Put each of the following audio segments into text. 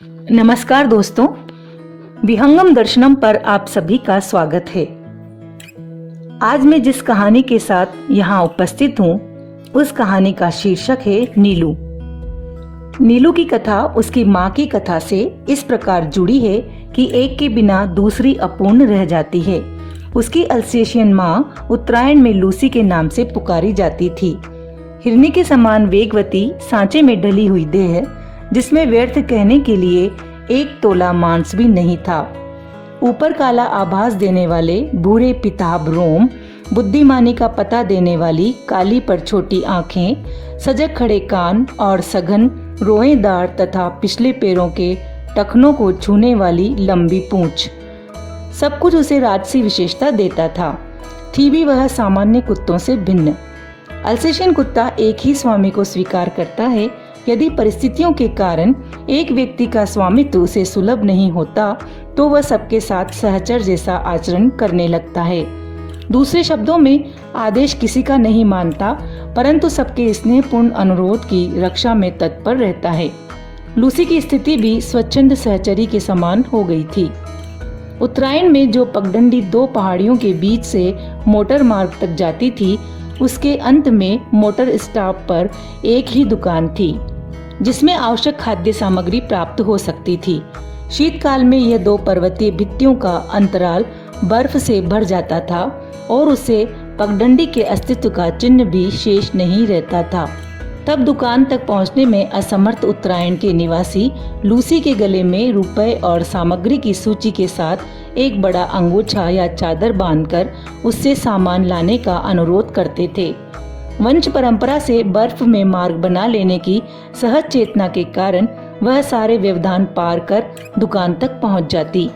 नमस्कार दोस्तों, विहंगम दर्शनम पर आप सभी का स्वागत है। आज मैं जिस कहानी के साथ यहाँ उपस्थित हूँ उस कहानी का शीर्षक है नीलू। नीलू की कथा उसकी माँ की कथा से इस प्रकार जुड़ी है कि एक के बिना दूसरी अपूर्ण रह जाती है। उसकी अल्सेशियन माँ उत्तरायण में लूसी के नाम से पुकारी जाती थी। हिरनी के समान वेगवती, सांचे में ढली हुई देह, जिसमें व्यर्थ कहने के लिए एक तोला मांस भी नहीं था। ऊपर काला आभास देने वाले भूरे पिताब रोम, बुद्धिमानी का पता देने वाली काली पर छोटी आंखें, सजग खड़े कान और सघन रोएदार तथा पिछले पैरों के टखनों को छूने वाली लंबी पूंछ, सब कुछ उसे राजसी विशेषता देता था। थी भी वह सामान्य कुत्तों से भिन्न। अल्सेशियन कुत्ता एक ही स्वामी को स्वीकार करता है। यदि परिस्थितियों के कारण एक व्यक्ति का स्वामित्व उसे सुलभ नहीं होता तो वह सबके साथ सहचर जैसा आचरण करने लगता है। दूसरे शब्दों में, आदेश किसी का नहीं मानता, परंतु सबके स्नेहपूर्ण अनुरोध की रक्षा में तत्पर रहता है। लूसी की स्थिति भी स्वच्छंद सहचरी के समान हो गई थी। उत्तरायण में जो पगडंडी दो पहाड़ियों के बीच से मोटर मार्ग तक जाती थी, उसके अंत में मोटर स्टॉप पर एक ही दुकान थी जिसमें आवश्यक खाद्य सामग्री प्राप्त हो सकती थी। शीतकाल में यह दो पर्वतीय भित्तियों का अंतराल बर्फ से भर जाता था और उसे पगडंडी के अस्तित्व का चिन्ह भी शेष नहीं रहता था। तब दुकान तक पहुंचने में असमर्थ उत्तरायण के निवासी लूसी के गले में रुपए और सामग्री की सूची के साथ एक बड़ा अंगोछा या चादर बांधकर उससे सामान लाने का अनुरोध करते थे। वंश परंपरा से बर्फ में मार्ग बना लेने की सहज चेतना के कारण वह सारे व्यवधान पार कर दुकान तक पहुंच जाती।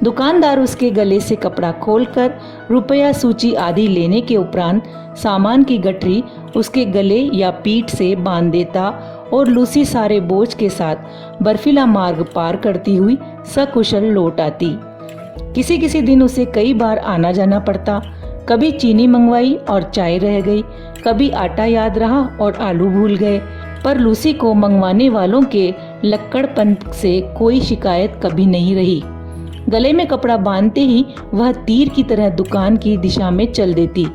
दुकानदार उसके गले से कपड़ा खोलकर रुपया सूची आदि लेने के उपरांत सामान की गठरी उसके गले या पीठ से बांध देता और लूसी सारे बोझ के साथ बर्फीला मार्ग पार करती हुई सकुशल लौट आती। किसी किसी दिन उसे कई बार आना जाना पड़ता। कभी चीनी मंगवाई और चाय रह गई, कभी आटा याद रहा और आलू भूल गए, पर लूसी को मंगवाने वालों के लक्कड़पन से कोई शिकायत कभी नहीं रही। गले में कपड़ा बांधते ही वह तीर की तरह दुकान की दिशा में चल देती।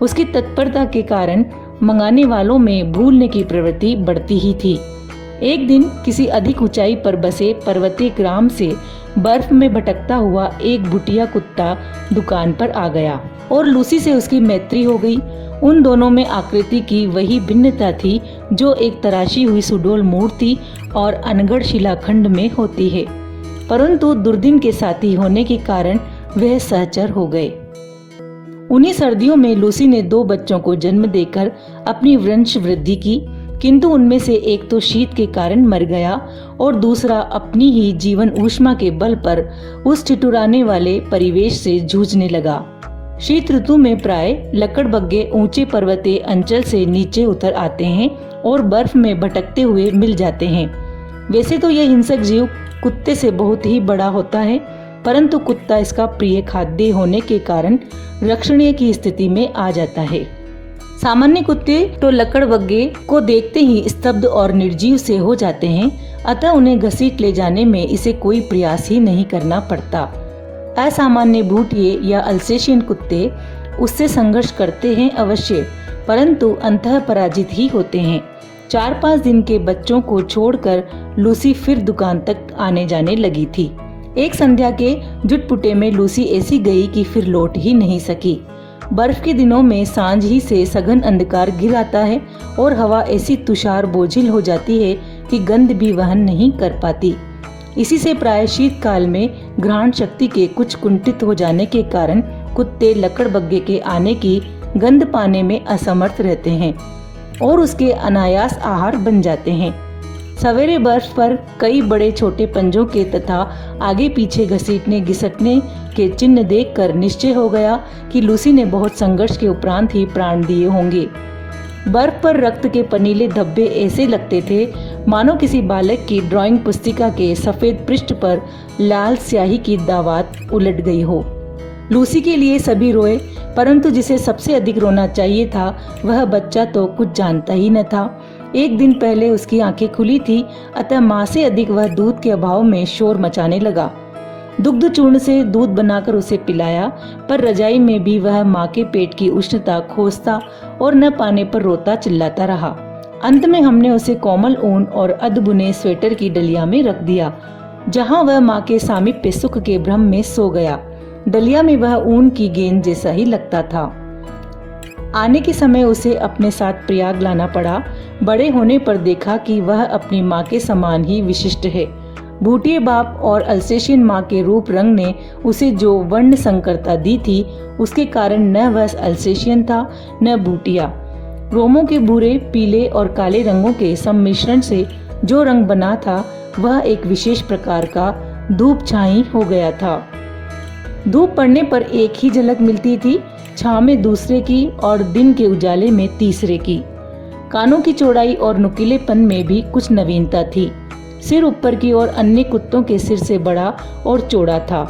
उसकी तत्परता के कारण मंगाने वालों में भूलने की प्रवृत्ति बढ़ती ही थी। एक दिन किसी अधिक ऊंचाई पर बसे पर्वतीय ग्राम से बर्फ में भटकता हुआ एक भुटिया कुत्ता दुकान पर आ गया और लूसी से उसकी मैत्री हो गई। उन दोनों में आकृति की वही भिन्नता थी जो एक तराशी हुई सुडौल मूर्ति और अनगढ़ शिलाखंड में होती है, परंतु दुर्दिन के साथी होने के कारण वह सहचर हो गए। उन्हीं सर्दियों में लूसी ने दो बच्चों को जन्म देकर अपनी वंश वृद्धि की, किंतु उनमें से एक तो शीत के कारण मर गया और दूसरा अपनी ही जीवन ऊष्मा के बल पर उस ठिठुराने वाले परिवेश से जूझने लगा। शीत ऋतु में प्राय लकड़बग्गे ऊंचे पर्वतीय अंचल से नीचे उतर आते हैं और बर्फ में भटकते हुए मिल जाते हैं। वैसे तो यह हिंसक जीव कुत्ते से बहुत ही बड़ा होता है, परंतु कुत्ता इसका प्रिय खाद्य होने के कारण रक्षणीय की स्थिति में आ जाता है। सामान्य कुत्ते तो लकड़बग्गे को देखते ही स्तब्ध और निर्जीव से हो जाते हैं, अतः उन्हें घसीट ले जाने में इसे कोई प्रयास ही नहीं करना पड़ता। असामान्य भूटिये या अल्सेशियन कुत्ते उससे संघर्ष करते हैं अवश्य, परंतु अंततः पराजित ही होते हैं। 4-5 दिन के बच्चों को छोड़कर लूसी फिर दुकान तक आने जाने लगी थी। एक संध्या के जुटपुटे में लूसी ऐसी गई कि फिर लौट ही नहीं सकी। बर्फ के दिनों में सांझ ही से सघन अंधकार घिर आता है और हवा ऐसी तुषार बोझिल हो जाती है कि गंध भी वहन नहीं कर पाती। इसी से प्राय शीतकाल में घ्राण शक्ति के कुछ कुंठित हो जाने के कारण कुत्ते लकड़बग्गे के आने की गंध पाने में असमर्थ रहते हैं और उसके अनायास आहार बन जाते हैं। सवेरे बर्फ पर कई बड़े छोटे पंजों के तथा आगे पीछे घसीटने घिसटने के चिन्ह देखकर निश्चय हो गया कि लूसी ने बहुत संघर्ष के उपरांत ही प्राण दिए होंगे। बर्फ पर रक्त के पनीले धब्बे ऐसे लगते थे मानो किसी बालक की ड्राइंग पुस्तिका के सफेद पृष्ठ पर लाल स्याही की दावात उलट गई हो। लूसी के लिए सभी रोए, परंतु जिसे सबसे अधिक रोना चाहिए था वह बच्चा तो कुछ जानता ही न था। एक दिन पहले उसकी आंखें खुली थी, अतः माँ से अधिक वह दूध के अभाव में शोर मचाने लगा। दुग्ध चूर्ण से दूध बनाकर उसे पिलाया, पर रजाई में भी वह माँ के पेट की उष्णता खोजता और न पाने पर रोता चिल्लाता रहा। अंत में हमने उसे कोमल ऊन और अधबुने स्वेटर की डलिया में रख दिया, जहाँ वह माँ के सामीप्य सुख के भ्रम में सो गया। डलिया में वह ऊन की गेंद जैसा ही लगता था। आने के समय उसे अपने साथ प्रयाग लाना पड़ा। बड़े होने पर देखा कि वह अपनी माँ के समान ही विशिष्ट है। भूटिये बाप और अल्सेशियन माँ के रूप रंग ने उसे जो वर्ण संकरता दी थी, उसके कारण न वह अल्सेशियन था न भूटिया। रोमों के भूरे, पीले और काले रंगों के सम्मिश्रण से जो रंग बना था, वह एक विशेष प्रकार का धूप छाई हो गया था। धूप पड़ने पर एक ही झलक मिलती थी, छांव में दूसरे की और दिन के उजाले में तीसरे की। कानों की चौड़ाई और नुकीलेपन में भी कुछ नवीनता थी। सिर ऊपर की ओर अन्य कुत्तों के सिर से बड़ा और चौड़ा था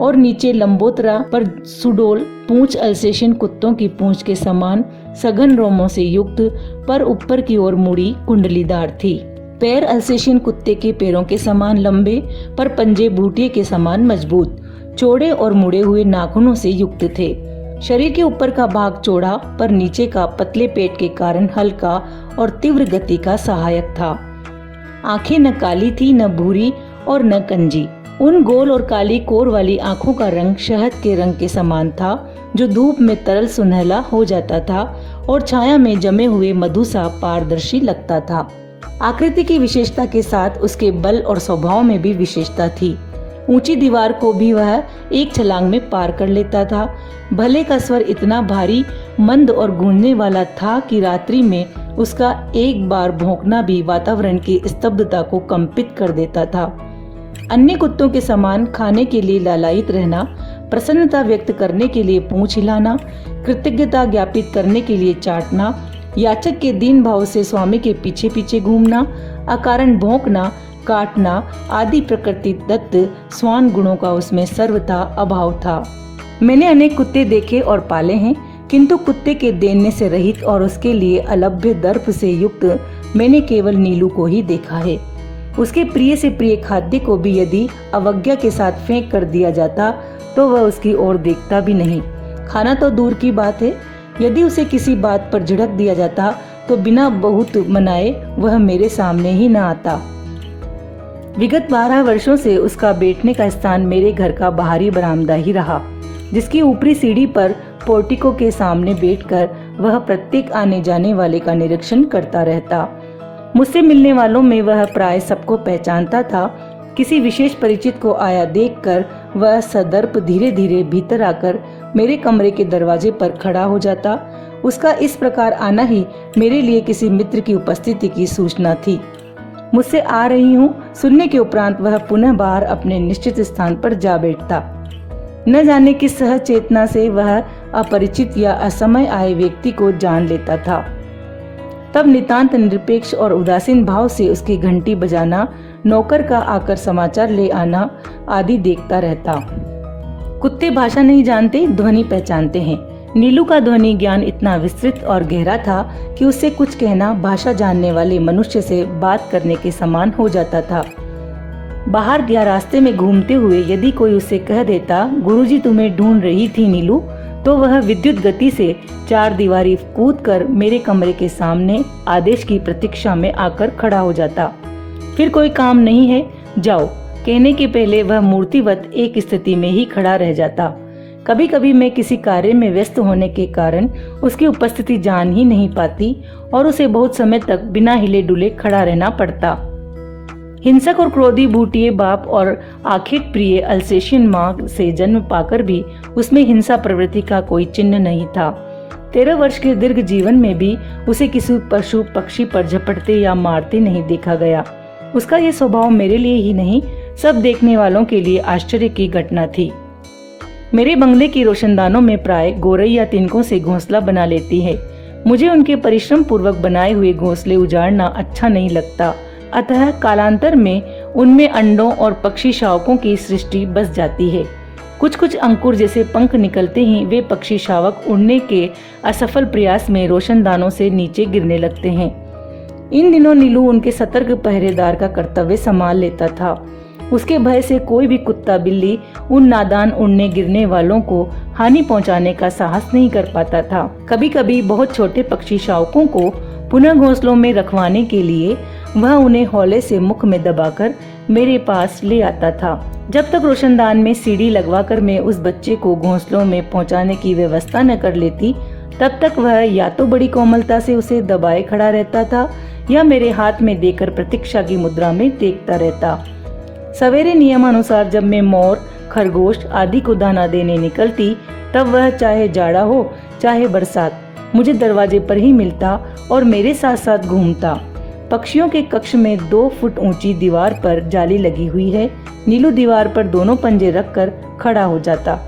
और नीचे लंबोतरा पर सुडोल पूंछ अल्सेशियन कुत्तों की पूंछ के समान सघन रोमों से युक्त, पर ऊपर की ओर मुड़ी कुंडलीदार थी। पैर अल्सेशियन कुत्ते के पैरों के समान लंबे, पर पंजे बूटिये के समान मजबूत, चौड़े और मुड़े हुए नाखूनों से युक्त थे। शरीर के ऊपर का भाग चौड़ा, पर नीचे का पतले पेट के कारण हल्का और तीव्र गति का सहायक था। आंखें न काली थी, न भूरी और न कंजी। उन गोल और काली कोर वाली आंखों का रंग शहद के रंग के समान था, जो धूप में तरल सुनहला हो जाता था और छाया में जमे हुए मधु सा पारदर्शी लगता था। आकृति की विशेषता के साथ उसके बल और स्वभाव में भी विशेषता थी। ऊंची दीवार को भी वह एक छलांग में पार कर लेता था। भले का स्वर इतना भारी, मंद और गूंजने वाला था कि रात्रि में उसका एक बार भौंकना भी वातावरण की स्तब्धता को कंपित कर देता था। अन्य कुत्तों के समान खाने के लिए लालायित रहना, प्रसन्नता व्यक्त करने के लिए पूंछ हिलाना, कृतज्ञता ज्ञापित करने के लिए चाटना, याचक के दीन भाव से स्वामी के पीछे पीछे घूमना, अकारण भौंकना, काटना आदि प्रकृति दत्त स्वान गुणों का उसमें सर्वथा अभाव था। मैंने अनेक कुत्ते देखे और पाले हैं, किंतु कुत्ते के देने से रहित और उसके लिए अलभ्य दर्प से युक्त मैंने केवल नीलू को ही देखा है। उसके प्रिय से प्रिय खाद्य को भी यदि अवज्ञा के साथ फेंक कर दिया जाता तो वह उसकी ओर देखता भी नहीं। खाना तो दूर की बात है, यदि उसे किसी बात पर झिड़क दिया जाता तो बिना बहुत मनाए वह मेरे सामने ही न आता। विगत 12 वर्षों से उसका बैठने का स्थान मेरे घर का बाहरी बरामदा ही रहा, जिसकी ऊपरी सीढ़ी पर पोर्टिको के सामने बैठकर वह प्रत्येक आने जाने वाले का निरीक्षण करता रहता। मुझसे मिलने वालों में वह प्राय सबको पहचानता था। किसी विशेष परिचित को आया देखकर वह सदर्प धीरे धीरे भीतर आकर मेरे कमरे के दरवाजे पर खड़ा हो जाता। उसका इस प्रकार आना ही मेरे लिए किसी मित्र की उपस्थिति की सूचना थी। मुझसे आ रही हूँ सुनने के उपरांत वह पुनः बाहर अपने निश्चित स्थान पर जा बैठता। न जाने किस सहज चेतना से वह अपरिचित या असमय आए व्यक्ति को जान लेता था। तब नितांत निरपेक्ष और उदासीन भाव से उसकी घंटी बजाना, नौकर का आकर समाचार ले आना आदि देखता रहता। कुत्ते भाषा नहीं जानते, ध्वनि पहचानते हैं। नीलू का ध्वनि ज्ञान इतना विस्तृत और गहरा था कि उससे कुछ कहना भाषा जानने वाले मनुष्य से बात करने के समान हो जाता था। बाहर या रास्ते में घूमते हुए यदि कोई उसे कह देता, गुरुजी तुम्हें ढूंढ रही थी नीलू, तो वह विद्युत गति से 4 दीवारी कूदकर मेरे कमरे के सामने आदेश की प्रतीक्षा में आकर खड़ा हो जाता। फिर कोई काम नहीं है, जाओ कहने के पहले वह मूर्तिवत एक स्थिति में ही खड़ा रह जाता। कभी कभी मैं किसी कार्य में व्यस्त होने के कारण उसकी उपस्थिति जान ही नहीं पाती और उसे बहुत समय तक बिना हिले डुले खड़ा रहना पड़ता। हिंसक और क्रोधी भूटिये बाप और आखिर प्रिय अल्सेशियन माँ से जन्म पाकर भी उसमें हिंसा प्रवृत्ति का कोई चिन्ह नहीं था। 13 वर्ष के दीर्घ जीवन में भी उसे किसी पशु पक्षी पर झपटते या मारते नहीं देखा गया। उसका यह स्वभाव मेरे लिए ही नहीं, सब देखने वालों के लिए आश्चर्य की घटना थी। मेरे बंगले की रोशनदानों में प्राय गोरैया तिनकों से घोंसला बना लेती है। मुझे उनके परिश्रम पूर्वक बनाए हुए घोंसले उजाड़ना अच्छा नहीं लगता, अतः कालांतर में उनमें अंडों और पक्षी शावकों की सृष्टि बस जाती है। कुछ कुछ अंकुर जैसे पंख निकलते ही वे पक्षी शावक उड़ने के असफल प्रयास में रोशनदानों से नीचे गिरने लगते हैं। इन दिनों नीलू उनके सतर्क पहरेदार का कर्तव्य संभाल लेता था। उसके भय से कोई भी कुत्ता बिल्ली उन नादान उड़ने गिरने वालों को हानि पहुंचाने का साहस नहीं कर पाता था। कभी कभी बहुत छोटे पक्षी शावकों को पुनः घोंसलों में रखवाने के लिए वह उन्हें हौले से मुख में दबाकर मेरे पास ले आता था। जब तक रोशनदान में सीढ़ी लगवाकर मैं उस बच्चे को घोंसलों में पहुंचाने की व्यवस्था न कर लेती, तब तक वह या तो बड़ी कोमलता से उसे दबाए खड़ा रहता था या मेरे हाथ में देकर प्रतीक्षा की मुद्रा में देखता रहता। सवेरे नियमानुसार जब मैं मोर, खरगोश आदि को दाना देने निकलती, तब वह चाहे जाड़ा हो चाहे बरसात मुझे दरवाजे पर ही मिलता और मेरे साथ साथ घूमता। पक्षियों के कक्ष में 2 फुट ऊंची दीवार पर जाली लगी हुई है। नीलू दीवार पर दोनों पंजे रखकर खड़ा हो जाता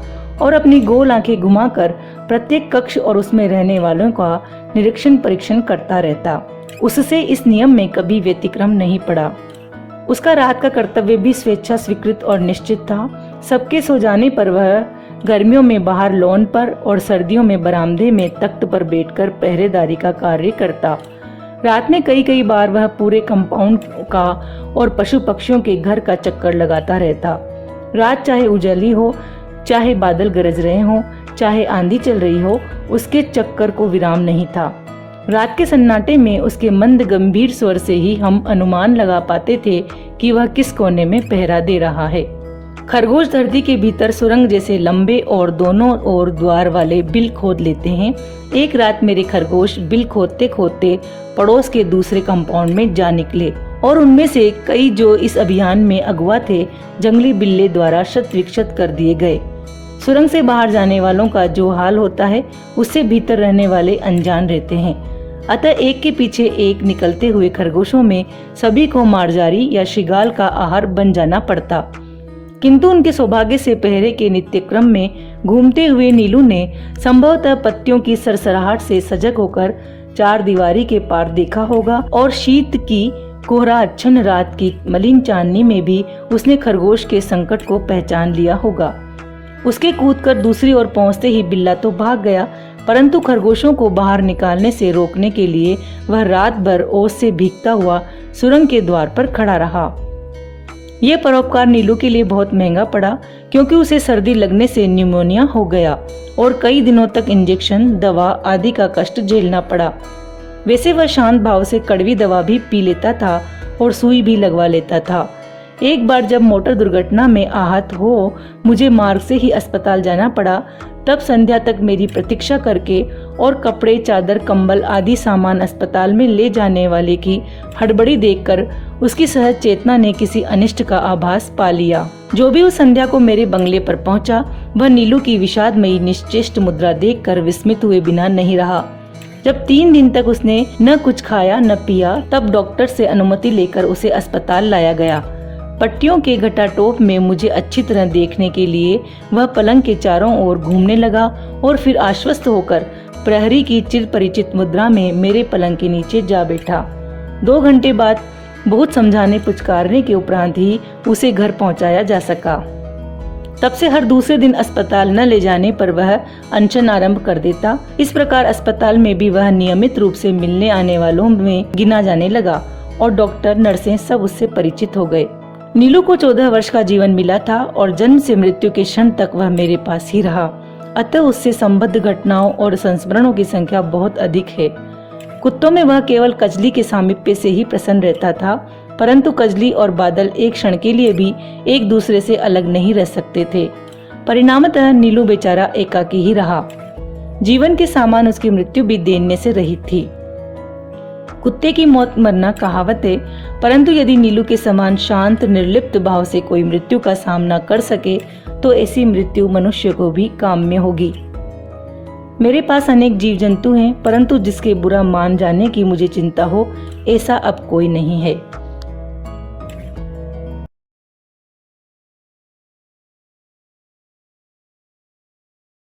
और अपनी गोल आंखें घुमाकर प्रत्येक कक्ष और उसमें रहने वालों का निरीक्षण परीक्षण करता रहता। उससे इस नियम में कभी व्यतिक्रम नहीं पड़ा। उसका रात का कर्तव्य भी स्वेच्छा स्वीकृत और निश्चित था। सबके सो जाने पर वह गर्मियों में बाहर लॉन पर और सर्दियों में बरामदे में तख्त पर बैठकर पहरेदारी का कार्य करता। रात में कई बार वह पूरे कंपाउंड का और पशु पक्षियों के घर का चक्कर लगाता रहता। रात चाहे उजली हो, चाहे बादल गरज रहे हो, चाहे आंधी चल रही हो, उसके चक्कर को विराम नहीं था। रात के सन्नाटे में उसके मंद गंभीर स्वर से ही हम अनुमान लगा पाते थे कि वह किस कोने में पहरा दे रहा है। खरगोश धरती के भीतर सुरंग जैसे लंबे और दोनों ओर द्वार वाले बिल खोद लेते हैं। एक रात मेरे खरगोश बिल खोदते खोदते पड़ोस के दूसरे कंपाउंड में जा निकले और उनमें से कई जो इस अभियान में अगवा थे, जंगली बिल्ले द्वारा शत विक्षत कर दिए गए। सुरंग से बाहर जाने वालों का जो हाल होता है, उससे भीतर रहने वाले अनजान रहते हैं। अतः एक के पीछे एक निकलते हुए खरगोशों में सभी को मारजारी या शिगाल का आहार बन जाना पड़ता। किंतु उनके सौभाग्य से पहरे के नित्य क्रम में घूमते हुए नीलू ने संभवतः पत्तियों की सरसराहट से सजग होकर 4 दीवारी के पार देखा होगा और शीत की कोहरा अच्छन रात की मलिन चांदनी में भी उसने खरगोश के संकट को पहचान लिया होगा। उसके कूदकर दूसरी ओर पहुंचते ही बिल्ला तो भाग गया, परंतु खरगोशों को बाहर निकालने से रोकने के लिए वह रात भर ओस से भीगता हुआ सुरंग के द्वार पर खड़ा रहा। यह परोपकार नीलू के लिए बहुत महंगा पड़ा, क्योंकि उसे सर्दी लगने से न्यूमोनिया हो गया और कई दिनों तक इंजेक्शन, दवा आदि का कष्ट झेलना पड़ा। वैसे वह शांत भाव से कड़वी दवा भी पी लेता था और सुई भी लगवा लेता था। एक बार जब मोटर दुर्घटना में आहत हो मुझे मार्ग से ही अस्पताल जाना पड़ा, तब संध्या तक मेरी प्रतीक्षा करके और कपड़े, चादर, कंबल आदि सामान अस्पताल में ले जाने वाले की हड़बड़ी देखकर उसकी सहज चेतना ने किसी अनिष्ट का आभास पा लिया। जो भी उस संध्या को मेरे बंगले पर पहुंचा, वह नीलू की विषादमयी निश्चेष्ट मुद्रा देखकर विस्मित हुए बिना नहीं रहा। जब 3 दिन तक उसने न कुछ खाया न पिया, तब डॉक्टर से अनुमति लेकर उसे अस्पताल लाया गया। पट्टियों के घटाटोप में मुझे अच्छी तरह देखने के लिए वह पलंग के चारों ओर घूमने लगा और फिर आश्वस्त होकर प्रहरी की चिर परिचित मुद्रा में मेरे पलंग के नीचे जा बैठा। 2 घंटे बाद बहुत समझाने पुचकारने के उपरांत ही उसे घर पहुंचाया जा सका। तब से हर दूसरे दिन अस्पताल न ले जाने पर वह अनशन आरंभ कर देता। इस प्रकार अस्पताल में भी वह नियमित रूप से मिलने आने वालों में गिना जाने लगा और डॉक्टर, नर्सें सब उससे परिचित हो गए। नीलू को 14 वर्ष का जीवन मिला था और जन्म से मृत्यु के क्षण तक वह मेरे पास ही रहा। अतः उससे संबद्ध घटनाओं और संस्मरणों की संख्या बहुत अधिक है। कुत्तों में वह केवल कजली के सामीप्य से ही प्रसन्न रहता था, परंतु कजली और बादल एक क्षण के लिए भी एक दूसरे से अलग नहीं रह सकते थे। परिणामतः नीलू बेचारा एकाकी ही रहा। जीवन के सामान उसकी मृत्यु भी देने से रहित थी। कुत्ते की मौत मरना कहावत है, परंतु यदि नीलू के समान शांत निर्लिप्त भाव से कोई मृत्यु का सामना कर सके, तो ऐसी मृत्यु मनुष्य को भी काम्य होगी। मेरे पास अनेक जीव जंतु हैं, परंतु जिसके बुरा मान जाने की मुझे चिंता हो, ऐसा अब कोई नहीं है।